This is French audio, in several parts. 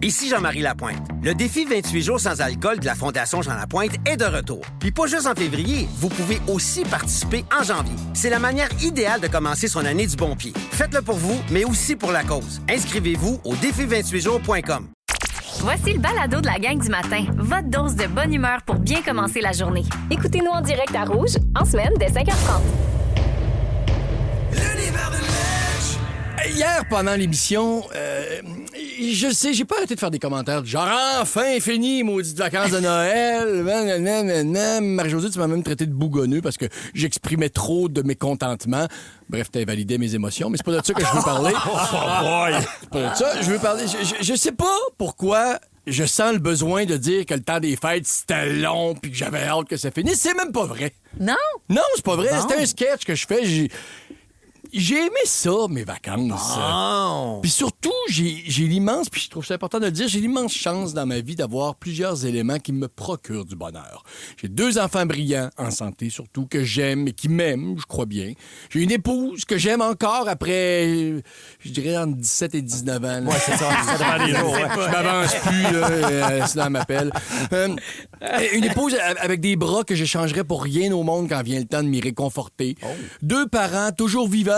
Ici Jean-Marie Lapointe. Le défi 28 jours sans alcool de la Fondation Jean Lapointe est de retour. Puis pas juste en février, vous pouvez aussi participer en janvier. C'est la manière idéale de commencer son année du bon pied. Faites-le pour vous, mais aussi pour la cause. Inscrivez-vous au défi28jours.com. Voici le balado de la gang du matin. Votre dose de bonne humeur pour bien commencer la journée. Écoutez-nous en direct à Rouge, en semaine, dès 5h30. L'univers de Neige. Hier, pendant l'émission, je sais, j'ai pas arrêté de faire des commentaires du genre « Enfin fini, maudites vacances de Noël! » Marie-Josée, tu m'as même traité de bougonneux parce que j'exprimais trop de mécontentement. Bref, t'as invalidé mes émotions, mais c'est pas de ça que je veux parler. C'est pas de ça. Je veux parler... Je sais pas pourquoi je sens le besoin de dire que le temps des fêtes, c'était long puis que j'avais hâte que ça finisse. C'est même pas vrai. Non? Non, c'est pas vrai. Bon. C'était un sketch que je fais. J'ai aimé ça, mes vacances. Oh. Puis surtout, j'ai l'immense, puis je trouve ça important de le dire, j'ai l'immense chance dans ma vie d'avoir plusieurs éléments qui me procurent du bonheur. J'ai 2 enfants brillants, en santé surtout, que j'aime et qui m'aiment, je crois bien. J'ai une épouse que j'aime encore après, je dirais, entre 17 et 19 ans. Ouais, c'est ça. Ça dépend des jours. Ouais. Je m'avance plus, là, sinon elle m'appelle. Une épouse avec des bras que j'échangerais pour rien au monde quand vient le temps de m'y réconforter. 2 parents toujours vivants,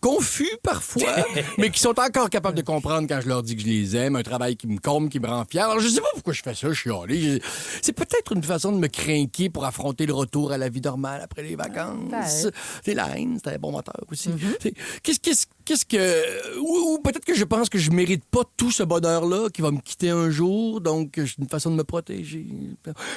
confus parfois, mais qui sont encore capables de comprendre quand je leur dis que je les aime, un travail qui me comble, qui me rend fier. Alors, je sais pas pourquoi je fais ça, je suis allé. C'est peut-être une façon de me craquer pour affronter le retour à la vie normale après les vacances. C'est la haine, c'est un bon moteur aussi. Qu'est-ce que... Ou peut-être que je pense que je mérite pas tout ce bonheur-là qui va me quitter un jour, donc c'est une façon de me protéger.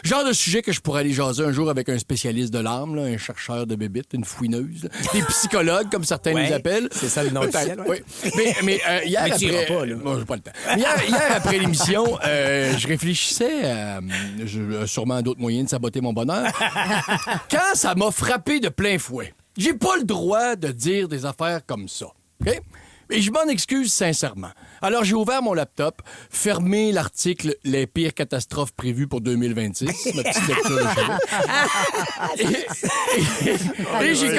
Genre de sujet que je pourrais aller jaser un jour avec un spécialiste de l'âme, là, un chercheur de bébites, une fouineuse, des psychologues, comme certains nous appellent. C'est ça le nom officiel. Oui. Mais hier, Mais t'iras après... pas, là. Bon, j'ai pas le temps. Hier après l'émission, je réfléchissais à sûrement d'autres moyens de saboter mon bonheur. Quand ça m'a frappé de plein fouet, j'ai pas le droit de dire des affaires comme ça. OK? Et je m'en excuse sincèrement. Alors, j'ai ouvert mon laptop, fermé l'article « Les pires catastrophes prévues pour 2026 », ma petite lecture de chez Et j'ai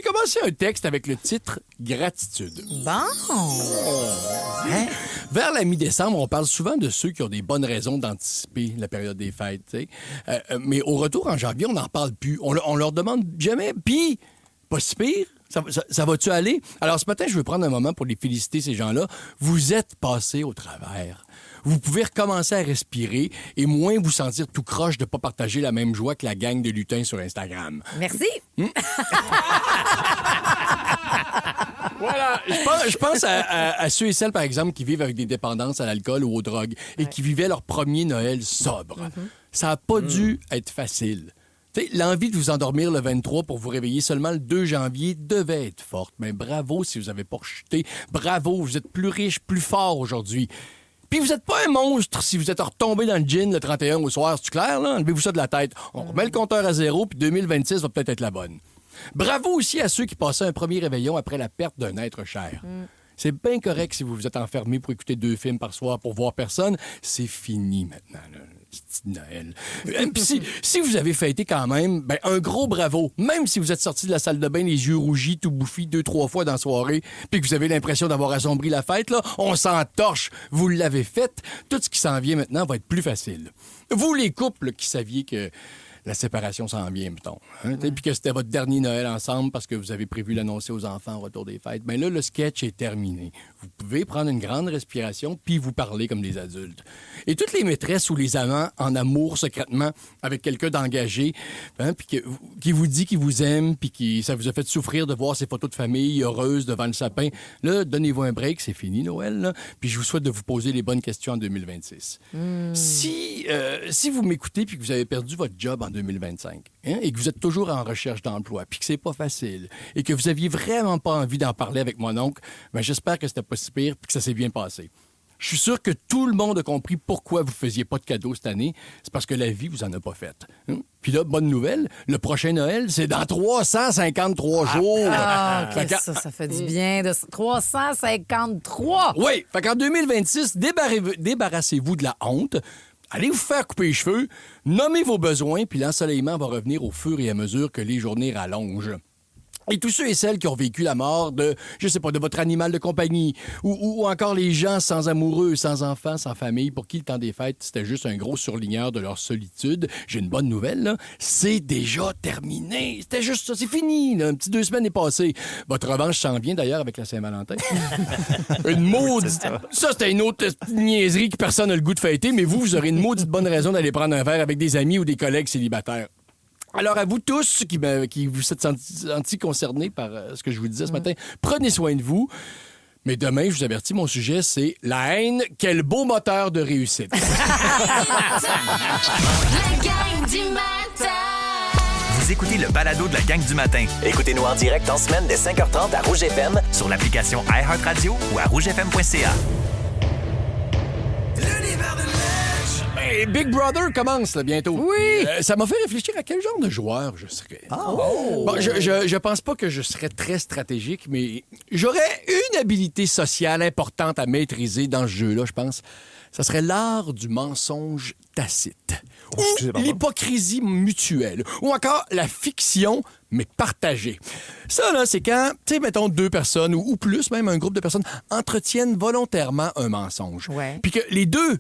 commencé un texte avec le titre « Gratitude ». Bon. Vers la mi-décembre, on parle souvent de ceux qui ont des bonnes raisons d'anticiper la période des fêtes. Tu sais. Mais au retour en janvier, on n'en parle plus. On leur demande jamais. Puis, pas si pire. Ça va-tu aller? Alors, ce matin, je veux prendre un moment pour les féliciter, ces gens-là. Vous êtes passés au travers. Vous pouvez recommencer à respirer et moins vous sentir tout croche de ne pas partager la même joie que la gang de lutins sur Instagram. Merci. Voilà. Je pense à ceux et celles, par exemple, qui vivent avec des dépendances à l'alcool ou aux drogues et qui vivaient leur premier Noël sobre. Ça n'a pas dû être facile. T'sais, l'envie de vous endormir le 23 pour vous réveiller seulement le 2 janvier devait être forte. Mais bravo si vous n'avez pas rechuté. Bravo, vous êtes plus riche, plus fort aujourd'hui. Puis vous n'êtes pas un monstre si vous êtes retombé dans le gin le 31 au soir, c'est clair, là? Enlevez-vous ça de la tête. On remet le compteur à 0, puis 2026 va peut-être être la bonne. Bravo aussi à ceux qui passaient un premier réveillon après la perte d'un être cher. C'est bien correct si vous vous êtes enfermé pour écouter 2 films par soir pour voir personne. C'est fini maintenant, là. Petit Noël. Puis si vous avez fêté quand même, ben un gros bravo. Même si vous êtes sorti de la salle de bain les yeux rougis, tout bouffis 2-3 fois dans la soirée, puis que vous avez l'impression d'avoir assombri la fête, là, on s'entorche. Vous l'avez fait. Tout ce qui s'en vient maintenant va être plus facile. Vous, les couples qui saviez que la séparation s'en vient, mettons. Puis que c'était votre dernier Noël ensemble parce que vous avez prévu l'annoncer aux enfants au retour des fêtes. Bien là, le sketch est terminé. Vous pouvez prendre une grande respiration puis vous parler comme des adultes. Et toutes les maîtresses ou les amants en amour secrètement avec quelqu'un d'engagé, puis qui vous dit qu'il vous aime puis qui ça vous a fait souffrir de voir ses photos de famille heureuses devant le sapin, là, donnez-vous un break, c'est fini Noël, là. Puis je vous souhaite de vous poser les bonnes questions en 2026. Si vous m'écoutez puis que vous avez perdu votre job en 2025 et que vous êtes toujours en recherche d'emploi puis que c'est pas facile et que vous aviez vraiment pas envie d'en parler avec mon oncle, ben j'espère que c'était pas si pire puis que ça s'est bien passé. Je suis sûr que tout le monde a compris pourquoi vous faisiez pas de cadeaux cette année. C'est parce que la vie vous en a pas fait. Puis là, bonne nouvelle, le prochain Noël, c'est dans 353 jours. Ah, OK, ça fait du bien. De 353! Oui, fait qu'en 2026, débarrassez-vous de la honte. Allez vous faire couper les cheveux, nommez vos besoins, puis l'ensoleillement va revenir au fur et à mesure que les journées rallongent. Et tous ceux et celles qui ont vécu la mort de, je sais pas, de votre animal de compagnie, ou encore les gens sans amoureux, sans enfants, sans famille, pour qui le temps des fêtes, c'était juste un gros surligneur de leur solitude. J'ai une bonne nouvelle, là. C'est déjà terminé. C'était juste ça, c'est fini, là. Un petit 2 semaines est passé. Votre revanche s'en vient, d'ailleurs, avec la Saint-Valentin. Une maudite... Ça, c'était une autre niaiserie que personne n'a le goût de fêter, mais vous aurez une maudite bonne raison d'aller prendre un verre avec des amis ou des collègues célibataires. Alors, à vous tous qui vous êtes sentis concernés par ce que je vous disais ce matin, prenez soin de vous. Mais demain, je vous avertis, mon sujet, c'est la haine. Quel beau moteur de réussite. La gang du matin. Vous écoutez le balado de la gang du matin. Écoutez-nous en direct en semaine dès 5h30 à Rouge FM, sur l'application iHeartRadio ou à rougefm.ca. L'univers de Ledge. Hey, Big Brother commence là, bientôt. Oui. Ça m'a fait réfléchir à quel genre de joueur je serais. Bon, je pense pas que je serais très stratégique, mais j'aurais une habilité sociale importante à maîtriser dans ce jeu-là, je pense. Ça serait l'art du mensonge tacite. Ou l'hypocrisie mutuelle. Ou encore la fiction, mais partagée. Ça, là, c'est quand, tu sais, mettons 2 personnes ou plus, même un groupe de personnes, entretiennent volontairement un mensonge. Ouais. Puis que les deux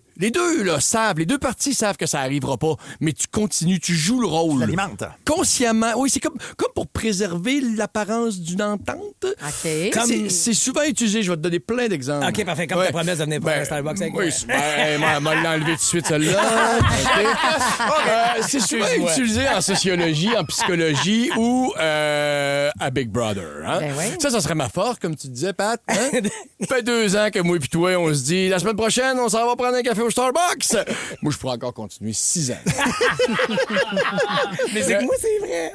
là, savent, les 2 parties savent que ça arrivera pas, mais tu continues, tu joues le rôle. L'alimente. Consciemment. Oui, c'est comme pour préserver l'apparence d'une entente. OK. C'est souvent utilisé. Je vais te donner plein d'exemples. OK, parfait. Comme ta promesse de venir prendre un Starbucks avec moi. Oui, super. Moi, l'enlever tout de suite, celle-là. OK. C'est souvent utilisé en sociologie, en psychologie ou à Big Brother. Hein? Ben oui. Ça serait ma force, comme tu disais, Pat. Hein? Ça fait 2 ans que moi et toi, on se dit, la semaine prochaine, on s'en va prendre un café au Starbucks. Moi, je pourrais encore continuer 6 ans. Mais c'est que moi, c'est vrai.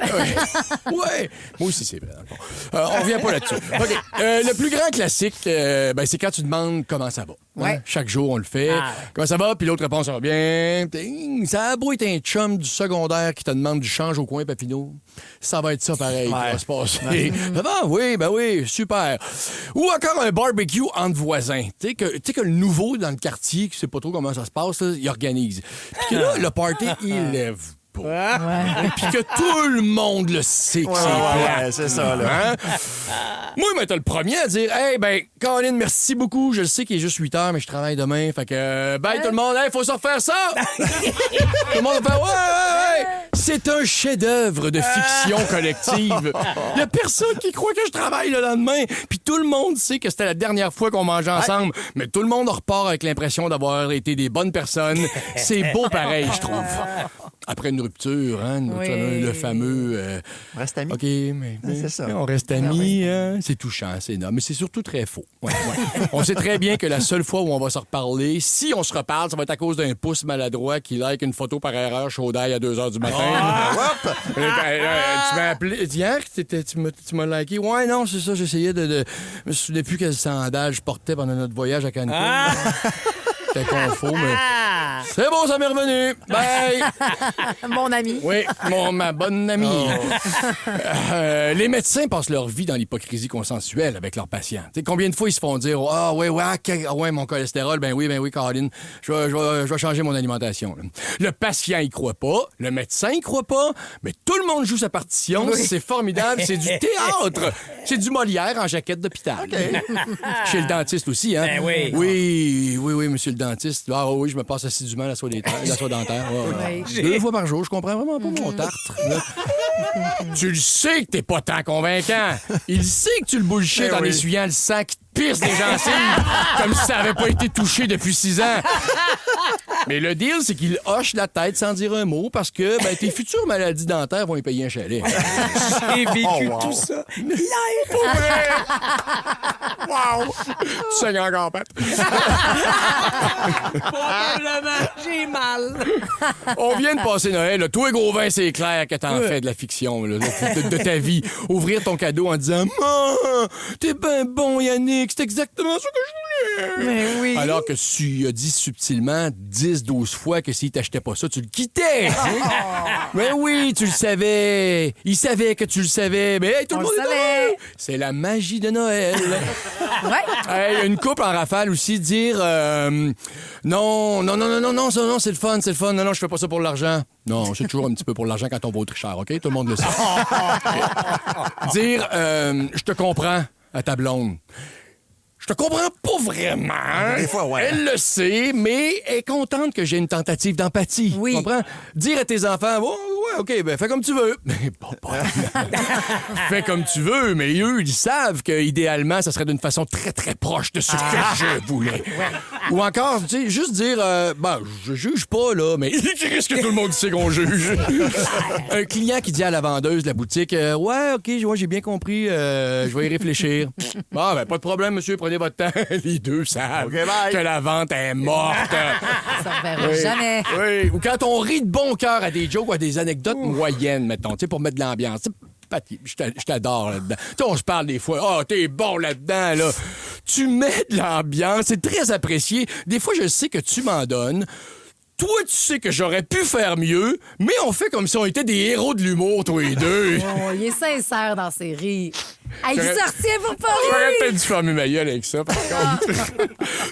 Ouais. Moi aussi, c'est vrai, dans le fond. On revient pas là-dessus. OK. Le plus grand classique, c'est quand tu demandes comment ça va. Hein? Ouais. Chaque jour, on le fait. Comment ça va? Puis l'autre répond, ça va bien. Ting. Ça a beau être un chum du secondaire qui te demande du change au coin Papineau. Ça va être ça pareil qui va se passer. Ça va? Oui, super. Ou encore un barbecue entre voisins. Tu sais que le nouveau dans le quartier, qui sait pas trop comment ça se passe, là, il organise. Puis que là, le party, il lève. Puis que tout le monde le sait que c'est plat. C'est ça, là. Hein? Moi, je vais être le premier à dire, hey, Colin, merci beaucoup. Je le sais qu'il est juste 8 heures, mais je travaille demain. Fait que, bye tout le monde. Hey, faut se refaire ça. Tout le monde va faire, ouais. C'est un chef-d'œuvre de fiction collective. Il y a personne qui croit que je travaille le lendemain. Puis tout le monde sait que c'était la dernière fois qu'on mangeait ensemble. Mais tout le monde repart avec l'impression d'avoir été des bonnes personnes. C'est beau pareil, je trouve. Après une rupture, hein, le fameux... On reste amis. OK, mais c'est ça. on reste amis. Hein, c'est touchant, c'est énorme. Mais c'est surtout très faux. Ouais. On sait très bien que la seule fois où on va se reparler, si on se reparle, ça va être à cause d'un pouce maladroit qui like une photo par erreur chaud d'ail à 2 h du matin. Tu m'as appelé hier, tu m'as liké. Ouais, non, c'est ça, j'essayais de... Je me souviens plus quel sandal je portais pendant notre voyage à Cancun. C'était confort, mais... C'est bon, ça m'est revenu. Bye! Mon ami. Oui, ma bonne amie. Les médecins passent leur vie dans l'hypocrisie consensuelle avec leurs patients. T'sais, combien de fois ils se font dire mon cholestérol, ben oui, Caroline, je vais changer mon alimentation. Là. Le patient y croit pas, le médecin y croit pas, mais tout le monde joue sa partition. Oui. C'est formidable, c'est du théâtre. C'est du Molière en jaquette d'hôpital. Okay. Chez le dentiste aussi, hein? Ben oui. Oui, monsieur le dentiste. Ah oui, je me passe assidûment la soie dentaire. Ouais. 2 fois par jour, je comprends vraiment pas mon tartre. Tu le sais que t'es pas tant convaincant. Il sait que tu le bullshit en essuyant le sang qui te pisse les gencives comme si ça avait pas été touché depuis 6 ans. Mais le deal, c'est qu'il hoche la tête sans dire un mot parce que tes futures maladies dentaires vont y payer un chalet. J'ai vécu tout ça hier. Pour vrai? Wow! Tu saignes encore, Pat. Probablement, j'ai mal. On vient de passer Noël. Là. Toi, Gauvin, c'est clair que t'en fais de la fiction là, de ta vie. Ouvrir ton cadeau en disant « T'es ben bon, Yannick. Véronique, c'est exactement ça que je voulais. Mais oui. Alors que tu lui as dit subtilement 10-12 fois que s'il t'achetait pas ça, tu le quittais. Mais oui, tu le savais. Il savait que tu le savais. Mais hey, tout le On monde le est savait. heureux. C'est la magie de Noël. Ouais. Hey, une couple en rafale aussi dire non, c'est le fun. Non, je fais pas ça pour l'argent. Non, c'est toujours un petit peu pour l'argent quand on va au tricheur, OK? Tout le monde le sait. Dire je te comprends à ta blonde. Je te comprends pas vraiment. Des fois, ouais. Elle le sait, mais elle est contente que j'ai une tentative d'empathie. Oui. Tu comprends? dire à tes enfants, oh, ouais, OK, ben fais comme tu veux. Mais pas. Fais comme tu veux, mais eux, ils savent qu'idéalement, ça serait d'une façon très, très proche de ce que je voulais. Ou encore, tu sais, juste dire, je juge pas, là, mais qu'est-ce que tout le monde sait qu'on juge? Un client qui dit à la vendeuse de la boutique, ouais, OK, j'ai bien compris, je vais y réfléchir. Bon, ben, pas de problème, monsieur, prenez votre temps. Les deux savent OK, bye. que la vente est morte. Ça ne verra jamais. Oui, ou quand on rit de bon cœur à des jokes ou à des anecdotes moyennes, mettons, tu sais, pour mettre de l'ambiance. Pati, je t'adore là-dedans. Tu sais, on se parle des fois. Oh, t'es bon là-dedans, là. Tu mets de l'ambiance, c'est très apprécié. Des fois, je sais que tu m'en donnes. Toi, tu sais que j'aurais pu faire mieux, mais on fait comme si on était des héros de l'humour, tous les deux. Oh, il est sincère dans ses rires. Hey, il J'aurais- sortait pour pas J'aurais rire. peut-être dû fermer ma gueule avec ça, par contre.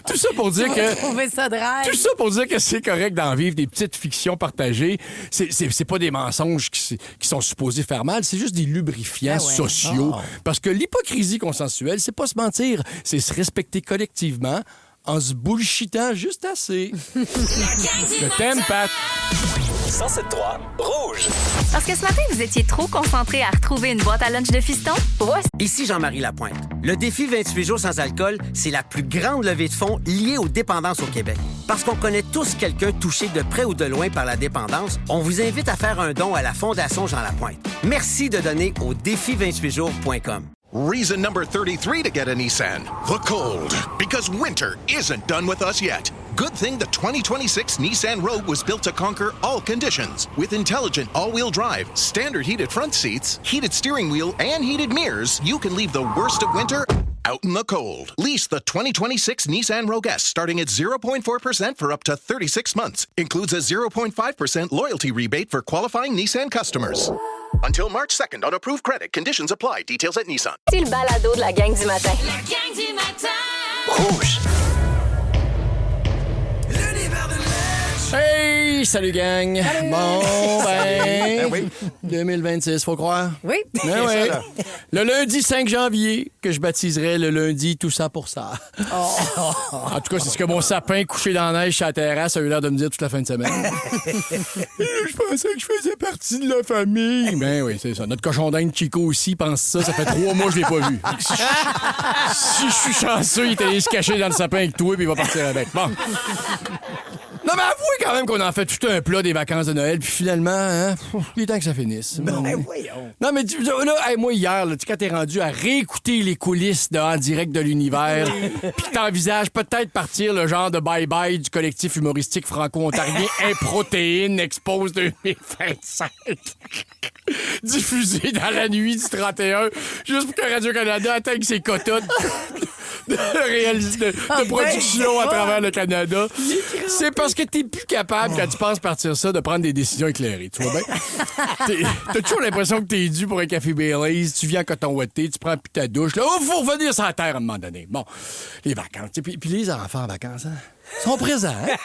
Tout ça pour dire que... Trouver ça drôle. Tout ça pour dire que c'est correct d'en vivre des petites fictions partagées. C'est pas des mensonges qui sont supposés faire mal, c'est juste des lubrifiants Ah ouais. sociaux. Parce que l'hypocrisie consensuelle, c'est pas se mentir, c'est se respecter collectivement en se bullshitant juste assez. Je t'aime, Pat. 107.3 Rouge. Parce que ce matin, vous étiez trop concentré à retrouver une boîte à lunch de fiston? Voici. Ici Jean-Marie Lapointe. Le défi 28 jours sans alcool, c'est la plus grande levée de fonds liée aux dépendances au Québec. Parce qu'on connaît tous quelqu'un touché de près ou de loin par la dépendance, on vous invite à faire un don à la Fondation Jean Lapointe. Merci de donner au défi28jours.com. Reason number 33 to get a Nissan. The cold. Because winter isn't done with us yet. Good thing the 2026 Nissan Rogue was built to conquer all conditions. With intelligent all-wheel drive, standard heated front seats, heated steering wheel, and heated mirrors, you can leave the worst of winter out in the cold. Lease the 2026 Nissan Rogue S starting at 0.4% for up to 36 months. Includes a 0.5% loyalty rebate for qualifying Nissan customers. Until March 2nd on approved credit. Conditions apply. Details at Nissan. C'est le balado de la gang du matin. La gang du matin. Rouge. L'univers de Ledge. Hey, salut gang. Bon, ben, oui. 2026, faut croire. Oui. Ben ouais. Le lundi 5 janvier, que je baptiserai le lundi tout ça pour ça. En tout cas, c'est ce que mon sapin couché dans la neige sur la terrasse a eu l'air de me dire toute la fin de semaine. Je pensais que je faisais partie de la famille. Ben oui, c'est ça. Notre cochon d'Inde Chico aussi pense ça. Ça fait 3 mois que je l'ai pas vu. Si je suis chanceux, il est allé se cacher dans le sapin avec toi puis il va partir avec. Bon. Non, mais avouez quand même qu'on en fait tout un plat des vacances de Noël, puis finalement, hein, il est temps que ça finisse. Ben voyons. Non, mais là, hey, moi, hier, là, quand t'es rendu à réécouter les coulisses de En direct de l'univers, puis que t'envisages peut-être partir le genre de bye-bye du collectif humoristique franco-ontarien Improtéine Expose 2025. Diffusé dans la nuit du 31, juste pour que Radio-Canada atteigne ses quotas de production à travers le Canada. C'est parce que t'es plus capable, quand tu penses partir ça, de prendre des décisions éclairées. Tu vois bien? T'as toujours l'impression que t'es dû pour un café Baileys, tu viens en coton ouaté, tu prends plus ta douche. Là, oh, faut revenir sur la terre à un moment donné. Bon, les vacances. Puis les enfants en vacances, hein? Sont présents, hein?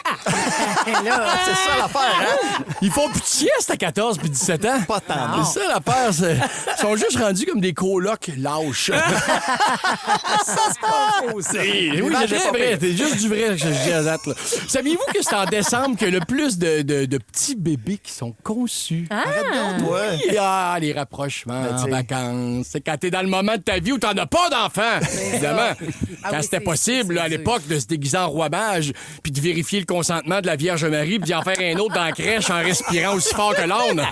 C'est ça l'affaire, hein? Ils font plus de sieste à 14 puis 17 ans. Pas tant. C'est ça l'affaire. Ils sont juste rendus comme des colocs lâches. Oui, L'image c'est est pas vrai. pire. C'est juste du vrai que je dis à date, là. Saviez-vous que c'est en décembre qu'il y a le plus de petits bébés qui sont conçus? Ouais. Ah, les rapprochements Ben, en t'sais. vacances. C'est quand t'es dans le moment de ta vie où t'en as pas d'enfants, évidemment. Ah Quand oui, c'était c'est possible, là, à dur. l'époque, de se déguiser en roi mage, puis de vérifier le consentement de la Vierge Marie, puis d'y en faire un autre dans la crèche en respirant aussi fort que l'âne.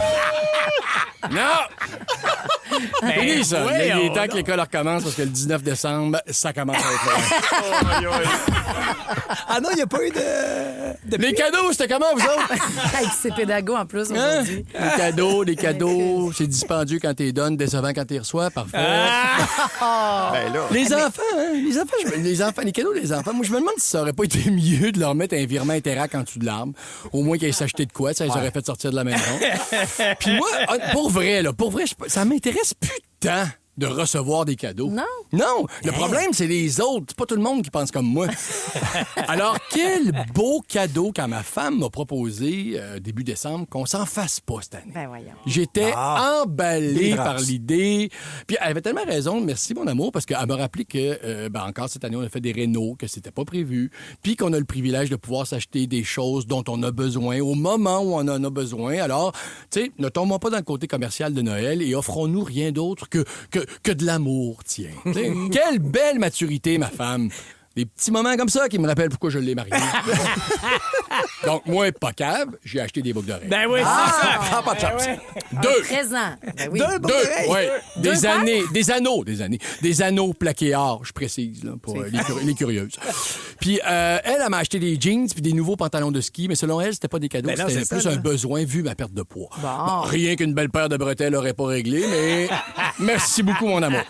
Non! Fini, ça. ouais, Il est temps que l'école recommence parce que le 19 décembre, ça commence à être loin. Ah non, il n'y a pas eu de... Les cadeaux, c'était comment, vous autres? Avec ses pédagogues en plus Hein? aujourd'hui. Les cadeaux, c'est dispendieux quand t'es donnes, décevant quand t'es reçois, parfois. Ben là. Les enfants, les cadeaux des enfants, moi, je me demande si ça aurait pas été mieux de leur mettre un virement Interac en dessous de l'arbre. Au moins qu'ils aient s'acheter de quoi, ça les aurait fait sortir de la maison. Puis moi, pour vrai, ça m'intéresse plus tant de recevoir des cadeaux. Non, le problème, c'est les autres. C'est pas tout le monde qui pense comme moi. Alors, quel beau cadeau quand ma femme m'a proposé, début décembre, qu'on s'en fasse pas cette année. Ben voyons. J'étais emballé Des par traces. l'idée. Puis elle avait tellement raison, merci mon amour, parce qu'elle m'a rappelé que, encore cette année, on a fait des rénaux, que c'était pas prévu, puis qu'on a le privilège de pouvoir s'acheter des choses dont on a besoin au moment où on en a besoin. Alors, tu sais, ne tombons pas dans le côté commercial de Noël et offrons-nous rien d'autre que de l'amour, tiens. T'sais, quelle belle maturité, ma femme. Des petits moments comme ça qui me rappellent pourquoi je l'ai mariée. Donc, moi, pas cave, j'ai acheté des boucles d'oreilles. Ben oui, c'est ça. Pas de chance. Un Deux. présent. Ben oui. Des anneaux plaqués or, je précise, là, pour les curieuses. Puis elle m'a acheté des jeans puis des nouveaux pantalons de ski, mais selon elle, c'était pas des cadeaux, Ben non, c'était c'est plus ça, un là. besoin vu ma perte de poids. Bon. Rien qu'une belle paire de bretelles n'aurait pas réglé, mais merci beaucoup, mon amour.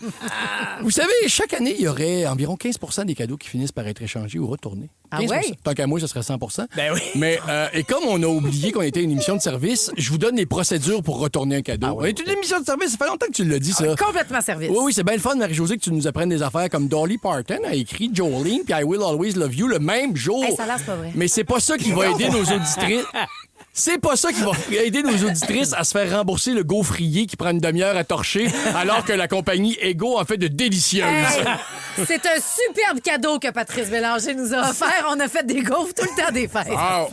Vous savez, chaque année, il y aurait environ 15 des cadeaux qui finissent par être échangés ou retournés. Ah 15 ouais? Tant qu'à moi, ce serait 100 Ben oui. Mais, et comme on a oublié qu'on était une émission de service, je vous donne les procédures pour retourner un cadeau. On est une émission de service, ça fait longtemps que tu l'as dit, ça. Complètement service. Oui, c'est bien le fun, Marie-Josée, que tu nous apprennes des affaires comme Dolly Parton a écrit Jolene puis I Will Always Love You le même jour. Hey, ça a l'air, c'est pas vrai. Mais c'est pas ça qui va aider nos auditrices. C'est pas ça qui va aider nos auditrices à se faire rembourser le gaufrier qui prend une demi-heure à torcher alors que la compagnie Ego en fait de délicieuses. Hey, c'est un superbe cadeau que Patrice Bélanger nous a offert. On a fait des gaufres tout le temps des fêtes. Ah,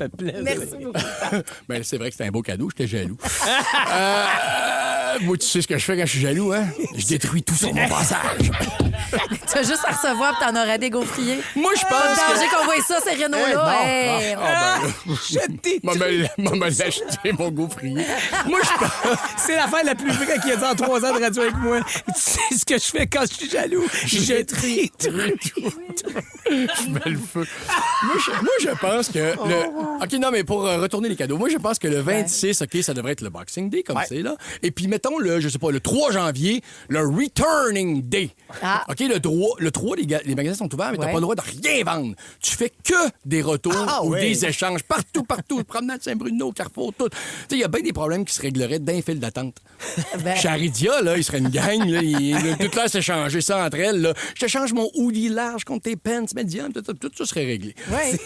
Merci beaucoup. ben, c'est vrai que c'était un beau cadeau, j'étais jaloux. Moi, tu sais ce que je fais quand je suis jaloux, hein? Je détruis tout sur mon passage. Tu as juste à recevoir et t'en aurais des gaufriers. Moi, je Pas de pense danger que... qu'on voit ça, ces Renault-là. Hey. Maman l'a acheté, mon gaufrier. Moi, je pense... C'est l'affaire la plus vraie qu'il a dit en 3 ans de radio avec moi. Tu sais ce que je fais quand je suis jaloux? Je détruis tout. Je mets le feu. Moi, je pense que... OK, non, mais pour retourner les cadeaux, moi, je pense que le 26, OK, ça devrait être le Boxing Day, comme c'est, là. Et puis, mettons, je sais pas, le 3 janvier, le Returning Day. Ah. OK, le 3, les magasins sont ouverts, mais t'as Ouais. pas le droit de rien vendre. Tu fais que des retours ou des échanges partout. Promenade Saint-Bruno, Carrefour, tout. Tu sais, il y a bien des problèmes qui se régleraient d'un fil d'attente. Ben- Chez Aridia, là, il serait une gang, là, toute là s'échanger ça entre elles, là. Je te change mon hoodie large contre tes pants médium, tout ça serait réglé.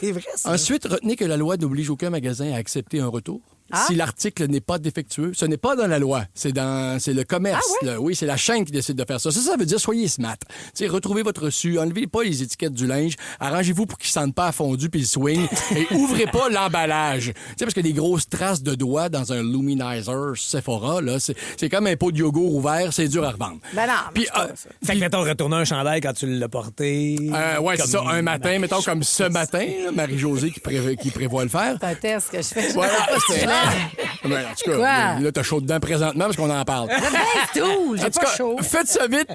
C'est vrai, ça. Ensuite, retenez que la loi n'oblige aucun magasin à accepter un retour. Si l'article n'est pas défectueux, ce n'est pas dans la loi, c'est le commerce. Là. Oui, c'est la chaîne qui décide de faire ça. Ça veut dire soyez smart. T'sais, retrouvez votre reçu, enlevez pas les étiquettes du linge, arrangez-vous pour qu'ils sentent pas à fondu puis le swing et ouvrez pas l'emballage. Parce que des grosses traces de doigts dans un luminizer Sephora, là, c'est comme un pot de yogourt ouvert, c'est dur à revendre. Ben non, Puis, Fait que, mettons, retourner un chandail quand tu l'as porté. ouais, c'est ça. Un matin, mettons comme ce matin, là, Marie-Josée qui prévoit le faire. C'est un test que je fais. Voilà, c'est... Ben, en tout cas, Quoi? là, t'as chaud dedans présentement parce qu'on en parle. C'est tout, j'ai En tout pas cas, chaud. faites ça vite.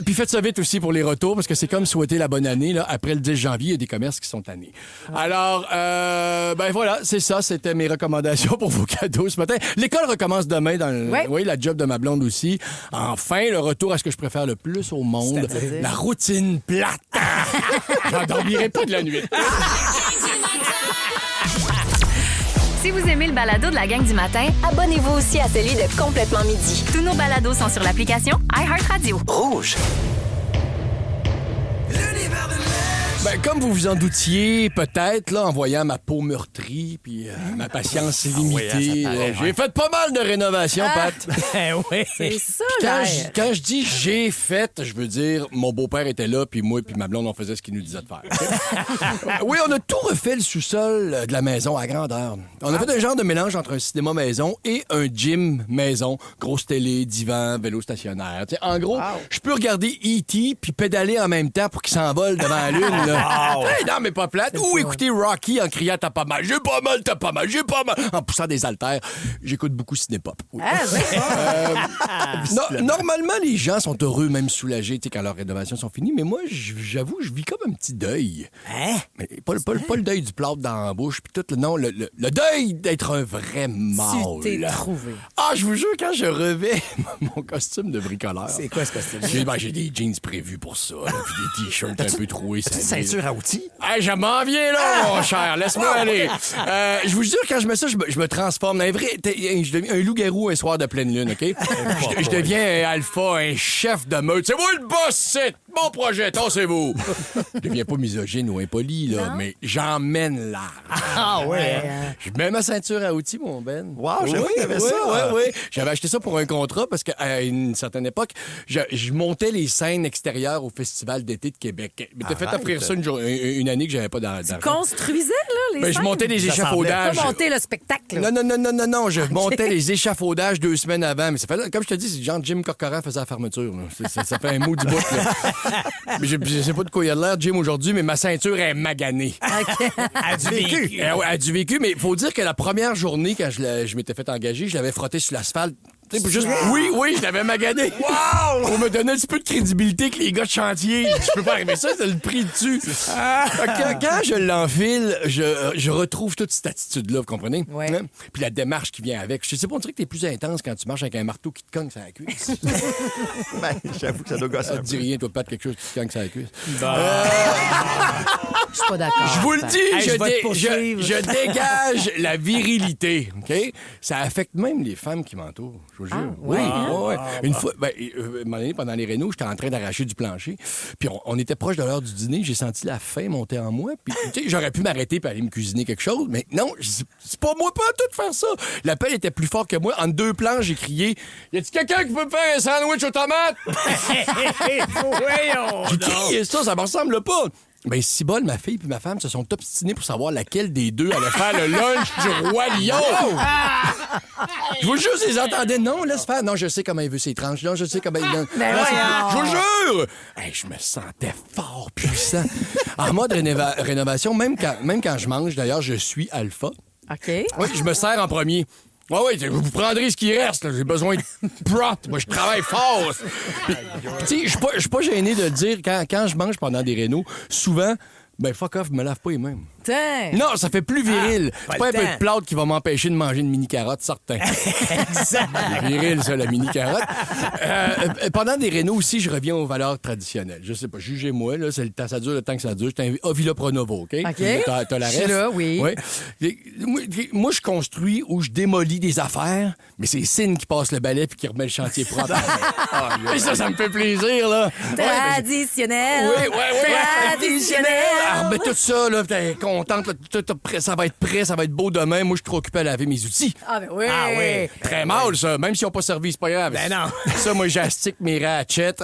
Puis faites ça vite aussi pour les retours parce que c'est comme souhaiter la bonne année. Là. Après le 10 janvier, il y a des commerces qui sont tannés. Alors, ben voilà, c'est ça. C'était mes recommandations pour vos cadeaux ce matin. L'école recommence demain dans oui, la job de ma blonde aussi. Enfin, le retour à ce que je préfère le plus au monde. C'est-à-dire? La routine plate. J'en dormirai pas de la nuit. Si vous aimez le balado de la gang du matin, abonnez-vous aussi à celui de Complètement Midi. Tous nos balados sont sur l'application iHeartRadio. Rouge. Ben, comme vous vous en doutiez, peut-être, là, en voyant ma peau meurtrie puis ma patience limitée, j'ai fait pas mal de rénovations, Pat. Oui. C'est ça, Quand là. je dis j'ai fait, je veux dire, mon beau-père était là, puis moi puis ma blonde, on faisait ce qu'il nous disait de faire. OK? Oui, on a tout refait le sous-sol de la maison à grandeur. On a fait un genre de mélange entre un cinéma maison et un gym maison. Grosse télé, divan, vélo stationnaire. T'sais, en gros, je peux regarder E.T. puis pédaler en même temps pour qu'il s'envole devant la lune. Là. Hey, non, mais pas plate. Ou écouter Rocky en criant « T'as pas mal, j'ai pas mal, t'as pas mal, j'ai pas mal », en poussant des haltères. J'écoute beaucoup ciné-pop. Oui. Normalement, les gens sont heureux, même soulagés, quand leurs rénovations sont finies. Mais moi, j'avoue, je vis comme un petit deuil. Hein? Mais pas le deuil du plâtre dans la bouche, puis tout. Non, le deuil d'être un vrai mâle. Tu t'es trouvé. Ah, je vous jure, quand je revais mon costume de bricoleur. C'est quoi ce costume? J'ai des jeans prévus pour ça, là, puis des t-shirts un peu troués. Ceinture à outils? Hey, je m'en viens là, mon cher. Laisse-moi aller. Je vous jure, quand je mets ça, je me transforme. Un vrai, je deviens un loup-garou un soir de pleine lune, OK? Je deviens un alpha, un chef de meute. C'est moi le boss, c'est mon projet, tassez-vous. Je deviens pas misogyne ou impoli, là, mais j'emmène large. Ah ouais. Je mets ma ceinture à outils, mon Ben. Wow, j'avais que t'avais ça. Oui. J'avais acheté ça pour un contrat parce qu'à une certaine époque, je montais les scènes extérieures au Festival d'été de Québec. Mais t'as fait offrir ça une année que j'avais pas d'argent. Construisais, là, les Ben, je scènes? montais des échafaudages. Pas monter le spectacle. là. Non. Je montais les échafaudages 2 semaines avant. Mais ça fait, comme je te dis, c'est genre Jim Corcoran faisait la fermeture. Ça fait un mot du bout. Là. Mais je sais pas de quoi il a l'air, Jim, aujourd'hui, mais ma ceinture est maganée. A du vécu. Elle a du vécu, mais il faut dire que la première journée, quand je m'étais fait engager, je l'avais frotté sur l'asphalte. Juste, oui, je l'avais magané. Wow! Pour me donner un petit peu de crédibilité que les gars de chantier. Je peux pas arriver ça, c'est le prix dessus. Quand je l'enfile, je retrouve toute cette attitude-là, vous comprenez? Ouais. Hein? Puis la démarche qui vient avec. Je sais pas, on dirait que t'es plus intense quand tu marches avec un marteau qui te cogne sur la cuisse. Ben, j'avoue que ça doit gosser Ça un te dit peu. rien, toi, Pat, quelque chose qui te cogne sur la cuisse. Je suis pas d'accord. Je vous le dis, Hey, je vais te poursuivre. je dégage la virilité, OK? Ça affecte même les femmes qui m'entourent, je vous jure. ouais, Oui. Une fois, un moment donné, pendant les rénos, j'étais en train d'arracher du plancher, puis on était proche de l'heure du dîner, j'ai senti la faim monter en moi, puis tu sais, j'aurais pu m'arrêter et aller me cuisiner quelque chose, mais non, c'est pas moi pas à tout faire ça. L'appel était plus fort que moi. En 2 plans, j'ai crié « Y a-t-il quelqu'un qui peut me faire un sandwich aux tomates? » Voyons J'ai donc. crié ça me ressemble pas. Ben, si bol, ma fille et ma femme se sont obstinés pour savoir laquelle des deux allait faire le lunch du roi lion. Je vous jure, je les entendais. Non, laisse faire. Non, je sais comment il veut ses tranches. Non, je sais comment il... Je vous jure! Hey, je me sentais fort puissant. En mode rénovation, même quand je mange, d'ailleurs, je suis alpha. OK. Oui, je me sers en premier. Oui, vous prendrez ce qui reste. là. J'ai besoin de prot. Moi, je travaille fort. Puis, tu sais, je suis pas gêné de le dire. Quand je mange pendant des rénos, souvent, ben fuck off, je me lave pas les mains. Tiens. Non, ça fait plus viril. pas C'est pas un le peu temps. de plâtre qui va m'empêcher de manger une mini-carotte, certain. Exact. C'est viril, ça, la mini-carotte. Pendant des rénaux aussi, je reviens aux valeurs traditionnelles. Je sais pas, jugez-moi, là, c'est le temps, ça dure le temps que ça dure. Je t'invite Ovila Pronovo, OK? OK. T'as la Je suis ref? là, oui. Moi, je construis ou je démolis des affaires, mais c'est Cine qui passe le balai puis qui remet le chantier propre. Et ça me fait plaisir, là. Traditionnel. Oui. Traditionnel. Alors, mais tout ça, là, t'es contente, là, ça va être prêt, ça va être beau demain. Moi, je suis trop occupé à laver mes outils. Ah, ben oui. Ah oui. Très mal, ça. Même s'ils n'ont pas servi, c'est pas grave. Ben non. Ça, moi, j'astique mes ratchets.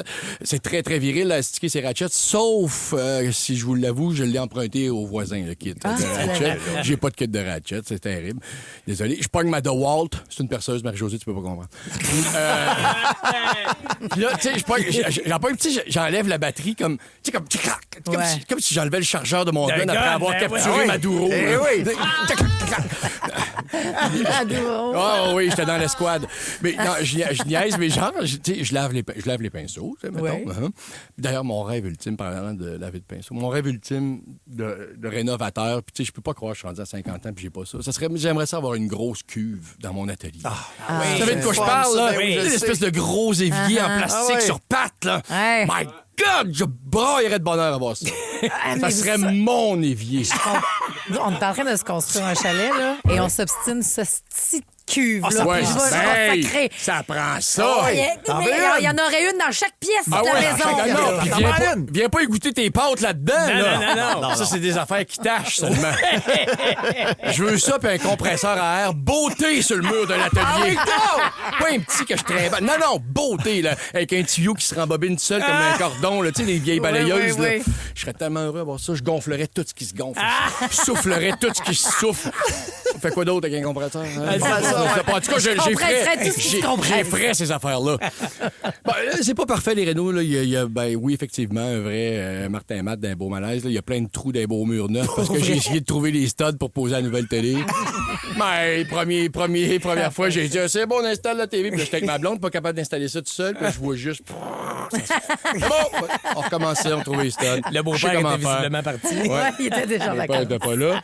C'est très, très viril, astiquer ces ratchets. Sauf, si je vous l'avoue, je l'ai emprunté au voisin, le kit de ratchet. J'ai pas de kit de ratchet, c'est terrible. Désolé. Je pogne ma DeWalt. C'est une perceuse, Marie-Josée, tu peux pas comprendre. Puis là, tu sais, j'enlève la batterie comme si j'enlevais le chargeur de mon gun après avoir capturé Maduro. Ah oui, j'étais dans l'escouade. Mais non, je niaise, mais genre, je lave les pinceaux, tu sais, mettons. Ouais. D'ailleurs, mon rêve ultime, parlant de laver de pinceaux, mon rêve ultime de rénovateur, puis tu sais, je peux pas croire que je suis rendu à 50 ans puis j'ai pas ça. J'aimerais ça avoir une grosse cuve dans mon atelier. Vous savez de quoi je parle, là? Oui, Tu sais, l'espèce de gros évier en plastique sur pattes, là. Ouais. My God, je braillerais de bonheur à voir ça. Ça serait mon évier. On est en train de se construire un chalet, là, et on s'obstine sur ce petit cuve, là. Ouais, Puis je vais ben, sacrer. ça prend ça. Mais il y en aurait une dans chaque pièce de Ah la ouais, maison. non, puis viens pas égoutter tes pâtes là-dedans. Non. Ça, c'est des affaires qui tâchent seulement. Je veux ça, puis un compresseur à air beauté sur le mur de l'atelier. Pas un petit que je trimballe. Non, beauté, là, avec un tuyau qui se rembobine tout seul comme un cordon, là, tu sais, les vieilles balayeuses. oui. Là. Je serais tellement heureux d'avoir ça. Je gonflerais tout ce qui se gonfle. Je soufflerais tout ce qui se souffle. Fait quoi d'autre avec un compresseur? Hein? ça, En tout cas, j'ai compresserais tout ce qui se compresse. j'ai frais ces affaires-là. Bon, c'est pas parfait, les Renault. Là. Il y a, oui, effectivement, un vrai Martin Matt d'un beau malaise. Là. Il y a plein de trous d'un beau mur neuf parce que j'ai essayé de trouver les studs pour poser la nouvelle télé. Mais première fois, j'ai dit, c'est bon, on installe la TV. Puis là, j'étais avec ma blonde, pas capable d'installer ça tout seul. Puis là, je vois juste... C'est bon! On recommençait, on trouvait les studs. Le beau-père était visiblement parti. Ouais, il était déjà Le là. père n'était pas là.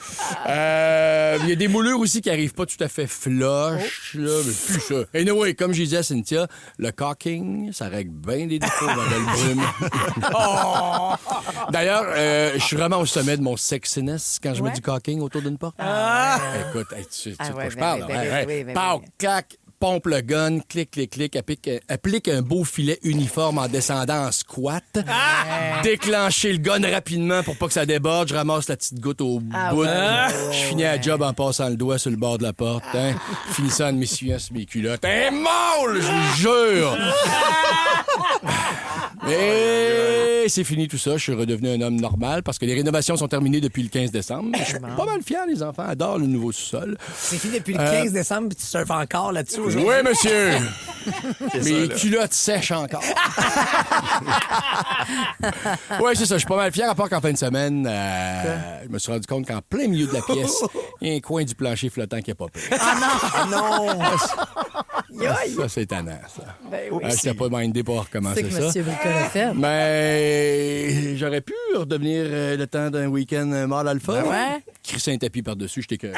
Il y a des moulures aussi qui n'arrivent pas tout à fait flush, là, mais plus ça. Anyway, comme je disais à Cynthia, le caulking, ça règle bien des défauts, ma belle brume. D'ailleurs, je suis vraiment au sommet de mon sexiness quand je mets du caulking autour d'une porte. Écoute, tu sais de quoi je parle. Pau, clac, pompe le gun, clic, clic, clic, applique un beau filet uniforme en descendant en squat, déclencher le gun rapidement pour pas que ça déborde, je ramasse la petite goutte au bout, je finis la job en passant le doigt sur le bord de la porte, finissant en m'essuyant sur mes culottes. T'es molle, je vous jure! Et c'est fini tout ça, je suis redevenu un homme normal parce que les rénovations sont terminées depuis le 15 décembre. Je suis pas mal fier, les enfants adorent le nouveau sous-sol. C'est fini depuis le 15 décembre, puis tu surfes encore là-dessus aujourd'hui. Oui, monsieur! Mes culottes sèchent encore. Oui, c'est ça. Je suis pas mal fier, à part qu'en fin de semaine, je me suis rendu compte qu'en plein milieu de la pièce, il y a un coin du plancher flottant qui est pas pire. Non! Ça, c'est étonnant, ça. Ben oui. Je n'étais pas mindé pour recommencer C'est que ça. M. Bricol a fait. Mais j'aurais pu redevenir le temps d'un week-end mâle alpha. Ben ouais. Crisser un tapis par-dessus, je t'écoeure.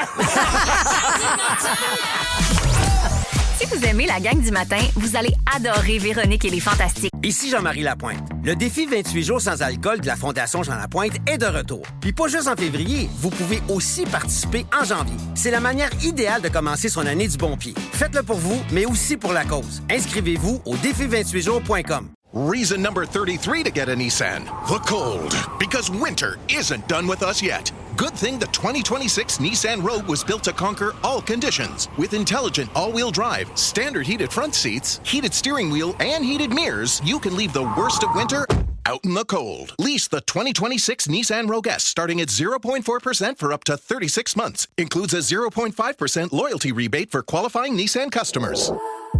Si vous aimez la gang du matin, vous allez adorer Véronique et les Fantastiques. Ici Jean-Marie Lapointe. Le défi 28 jours sans alcool de la Fondation Jean Lapointe est de retour. Puis pas juste en février, vous pouvez aussi participer en janvier. C'est la manière idéale de commencer son année du bon pied. Faites-le pour vous, mais aussi pour la cause. Inscrivez-vous au défi28jours.com. Reason number 33 to get a Nissan. The cold. Because winter isn't done with us yet. Good thing the 2026 Nissan Rogue was built to conquer all conditions. With intelligent all-wheel drive, standard heated front seats, heated steering wheel, and heated mirrors, you can leave the worst of winter out in the cold. Lease the 2026 Nissan Rogue S starting at 0.4% for up to 36 months. Includes a 0.5% loyalty rebate for qualifying Nissan customers.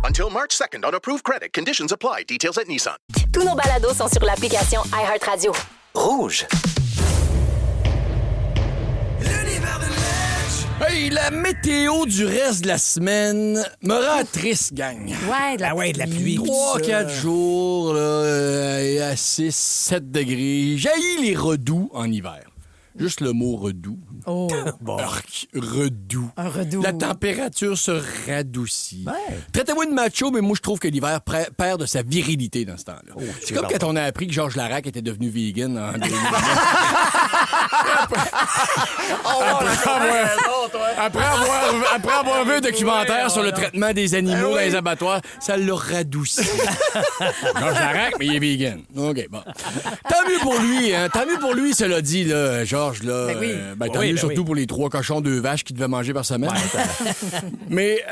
Until March 2nd on approved credit. Conditions apply. Details at Nissan. Tous nos balados sont sur l'application iHeartRadio. Rouge. L'univers de Ledge. Hey, la météo du reste de la semaine me rend triste, gang. Ouais, de la pluie. 3-4 jours, là, à 6-7 degrés. J'haïs les redoux en hiver. Juste le mot redoux. Oh. Arc, redoux. Un redoux. La température se radoucit. Traitez-moi de macho, mais moi, je trouve que l'hiver perd de sa virilité dans ce temps-là. C'est comme quand on a appris que Georges Larac était devenu vegan en 2000. Après avoir vu un documentaire sur le traitement des animaux dans les abattoirs, ça l'a radouci. Georges Larac, mais il est vegan. OK, bon. Tant mieux pour lui, hein. Tant mieux pour lui, cela dit, là, Georges, là. Tant mieux surtout pour les 3 cochons, 2 vaches qu'il devait manger par semaine. Mais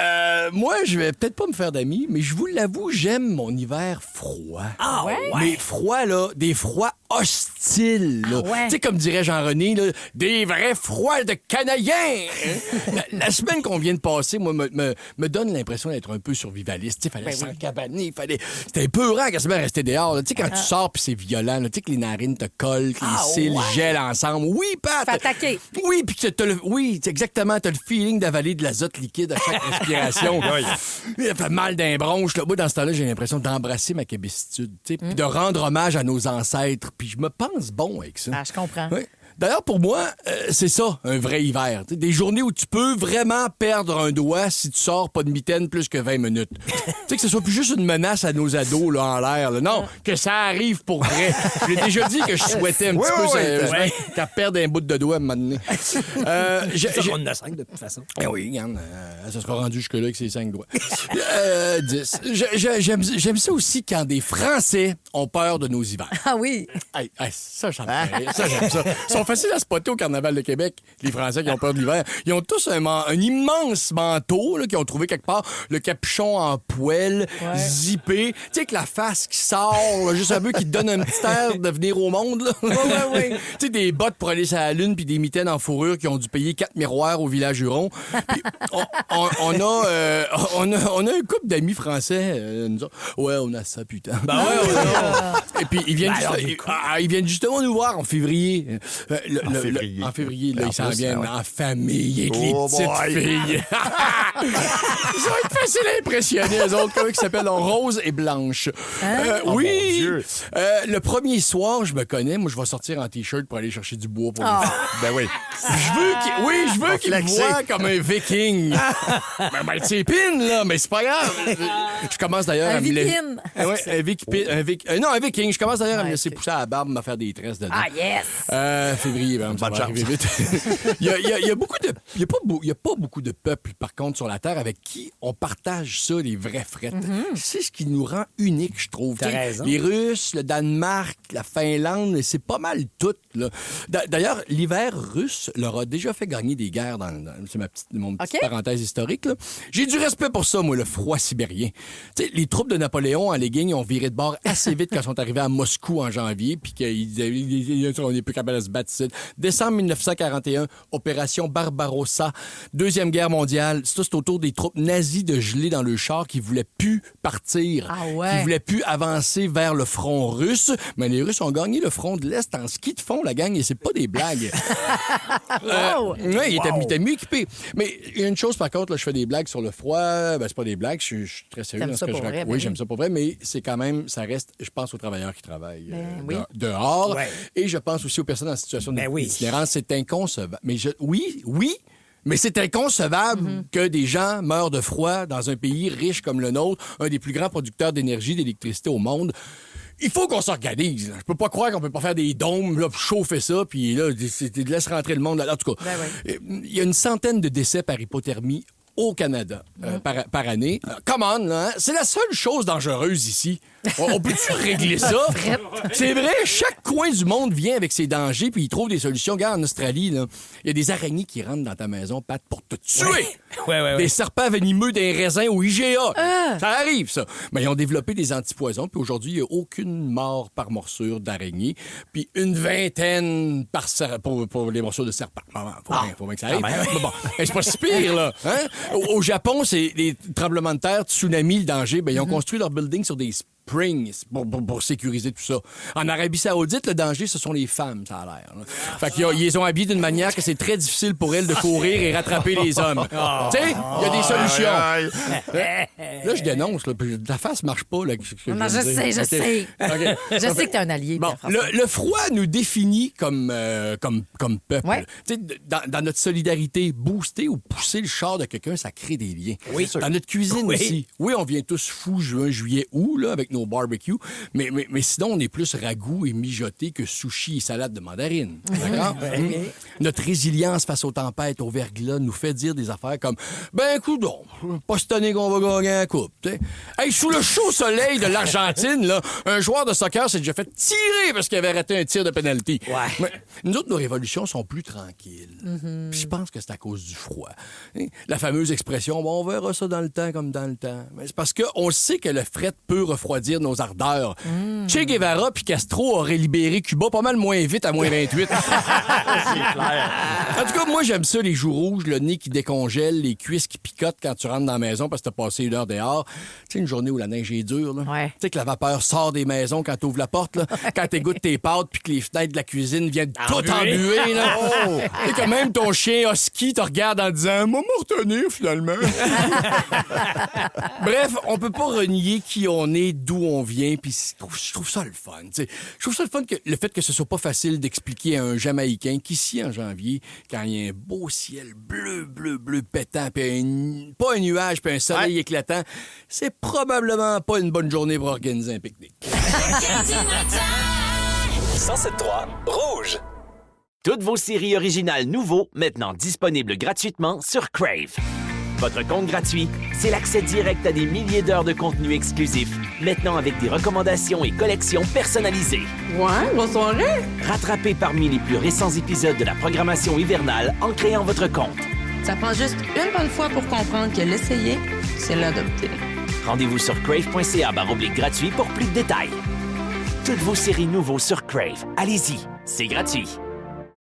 moi, je vais peut-être pas me faire d'amis, mais je vous l'avoue, j'aime mon hiver froid. Ah ouais? Mais froid, là, des froids hostiles, là. Ah ouais? Tu sais, comme dirait Jean-René, là, des vrais froids de Canadiens. La semaine qu'on vient de passer, moi, me donne l'impression d'être un peu survivaliste. Il fallait s'encabaner, c'était épeurant quasiment rester dehors. Tu sais, quand tu sors puis c'est violent, tu sais que les narines te collent, que les cils gèlent ensemble. Oui, Pat! Fait attaquer. Oui, puis exactement, t'as le feeling d'avaler de l'azote liquide à chaque respiration. Il fait mal d'un bronche. Là. Moi, dans ce temps-là, j'ai l'impression d'embrasser ma québécitude, puis de rendre hommage à nos ancêtres. Puis je me pense bon avec ça. Ah, je comprends. Oui. D'ailleurs, pour moi, c'est ça, un vrai hiver. T'sais, des journées où tu peux vraiment perdre un doigt si tu sors pas de mitaine plus que 20 minutes. Tu sais, que ce soit plus juste une menace à nos ados là, en l'air. Là. Non, que ça arrive pour vrai. J'ai déjà dit que je souhaitais un petit peu sérieusement qu'elle perde un bout de doigt à un moment donné. On en a 5 de toute façon. Eh oui, regarde, ça sera rendu jusque-là avec ses 5 doigts. 10. J'aime ça aussi quand des Français ont peur de nos hivers. Ah oui. Ça, j'aime ça. Ils sont facile à spotter au Carnaval de Québec, les Français qui ont peur de l'hiver. Ils ont tous un immense manteau là, qu'ils ont trouvé quelque part, le capuchon en poêle, zippé, tu sais, avec la face qui sort, là, juste un peu, qui te donne un petit air de venir au monde. Là. Oui. Tu sais, des bottes pour aller sur la Lune puis des mitaines en fourrure qui ont dû payer 4 miroirs au village Huron. Puis on a un couple d'amis français. Nous autres. Ouais, on a ça, putain. Ben ouais. Et puis, ils viennent justement nous voir en février. En février, là, ils s'en viennent en famille avec les petites filles. Ils vont être faciles à impressionner, eux autres, comment ils s'appellent Rose et Blanche. Oui. Le premier soir, je me connais. Moi, je vais sortir en T-shirt pour aller chercher du bois pour les filles. Ben oui. Je veux qu'ils me voient comme un viking. Ben, c'est pin, là, mais c'est pas grave. Je commence d'ailleurs à me laisser... un viking. Je commence d'ailleurs à me laisser pousser à la barbe, me faire des tresses dedans. Ah, yes! Février, ça va arriver vite. Il y a pas beaucoup de peuples, par contre, sur la Terre avec qui on partage ça, les vraies frettes. C'est ce qui nous rend unique, je trouve. T'as raison. Les Russes, le Danemark, la Finlande, c'est pas mal tout. Là. D'ailleurs, l'hiver russe leur a déjà fait gagner des guerres c'est mon petite parenthèse historique. Là. J'ai du respect pour ça, moi, le froid sibérien. T'sais, les troupes de Napoléon en legging ont viré de bord assez vite quand ils sont arrivés à Moscou en janvier, puis qu'on n'est plus capable de se battre ici. Décembre 1941, opération Barbarossa, Deuxième Guerre mondiale. Ça, c'est autour des troupes nazies de geler dans le char qui voulaient plus partir, qui voulaient plus avancer vers le front russe. Mais les Russes ont gagné le front de l'Est en ski de fond, la gang, et c'est pas des blagues. Ils étaient mieux équipés. Mais il y a une chose, par contre, là, je fais des blagues sur le froid. Ben, c'est pas des blagues, je suis très sérieux dans ce que je raconte. Oui, j'aime ça pour vrai, mais c'est quand même, ça reste, je pense aux travailleurs qui travaillent dehors. Ouais. Et je pense aussi aux personnes en situation d'itinérance. C'est inconcevable. Mais mais c'est inconcevable que des gens meurent de froid dans un pays riche comme le nôtre, un des plus grands producteurs d'énergie, d'électricité au monde. Il faut qu'on s'organise. Je peux pas croire qu'on peut pas faire des dômes là, pour chauffer ça, puis là, laisse rentrer le monde. Là. En tout cas, il y a une centaine de décès par hypothermie au Canada par année. Come on, là, hein? C'est la seule chose dangereuse ici. On peut-tu régler ça? C'est vrai, chaque coin du monde vient avec ses dangers puis il trouve des solutions. Regarde, en Australie, il y a des araignées qui rentrent dans ta maison, Pat, pour te tuer. Des serpents venimeux d'un raisin au IGA. Ça arrive, ça. Mais ils ont développé des antipoisons, puis aujourd'hui, il n'y a aucune mort par morsure d'araignée, puis une vingtaine pour les morsures de serpents. Faut bien que ça arrive. Mais bon, c'est pas si pire, là. Hein? Au Japon, c'est les tremblements de terre, tsunami, le danger. Ben, ils ont construit leur building sur des springs pour sécuriser tout ça. En Arabie Saoudite, le danger, ce sont les femmes, ça a l'air. Là. Fait qu'ils les ont habillées d'une manière que c'est très difficile pour elles de courir et rattraper les hommes. Tu sais, il y a des solutions. Là, je dénonce. Là, ta face marche pas. Là, non, je sais. Okay. Je sais que t'es un allié. Bon, le froid nous définit comme peuple. Ouais. Dans notre solidarité, booster ou pousser le char de quelqu'un, ça crée des liens. Oui, dans notre cuisine aussi. Oui, on vient tous fous juin, juillet, août, là, avec nos barbecues, mais sinon, on est plus ragoût et mijoté que sushi et salade de mandarine. D'accord? Notre résilience face aux tempêtes, au verglas, nous fait dire des affaires comme « Ben, coudonc, pas cette année qu'on va gagner la coupe. » Hey, sous le chaud soleil de l'Argentine, là, un joueur de soccer s'est déjà fait tirer parce qu'il avait raté un tir de pénalty. Mais nous autres, nos révolutions sont plus tranquilles. Puis je pense que c'est à cause du froid. La fameuse expression « Bon, on verra ça dans le temps comme dans le temps. » Mais c'est parce qu'on sait que le fret peut refroidir nos ardeurs. Che Guevara puis Castro auraient libéré Cuba pas mal moins vite à moins 28. C'est clair. En tout cas, moi, j'aime ça, les joues rouges, le nez qui décongèle, les cuisses qui picotent quand tu rentres dans la maison parce que t'as passé une heure dehors. Tu sais, une journée où la neige est dure, là. Tu sais que la vapeur sort des maisons quand t'ouvres la porte, là. Quand t'égouttes tes pâtes puis que les fenêtres de la cuisine viennent tout embuer, là. Tu sais que même ton chien husky te regarde en disant « Moi, me retenir, finalement. » Bref, on peut pas renier qui on est, d'où on vient, puis je trouve ça le fun. T'sais. Je trouve ça le fun que le fait que ce soit pas facile d'expliquer à un Jamaïcain qu'ici, en janvier, quand il y a un beau ciel bleu pétant, puis pas un nuage, puis un soleil éclatant, c'est probablement pas une bonne journée pour organiser un pique-nique. 107.3 Rouge. Toutes vos séries originales nouveaux, maintenant disponibles gratuitement sur Crave. Votre compte gratuit, c'est l'accès direct à des milliers d'heures de contenu exclusif, maintenant avec des recommandations et collections personnalisées. Ouais, bonne soirée! Rattrapez parmi les plus récents épisodes de la programmation hivernale en créant votre compte. Ça prend juste une bonne fois pour comprendre que l'essayer, c'est l'adopter. Rendez-vous sur crave.ca/gratuit pour plus de détails. Toutes vos séries nouveaux sur Crave. Allez-y, c'est gratuit.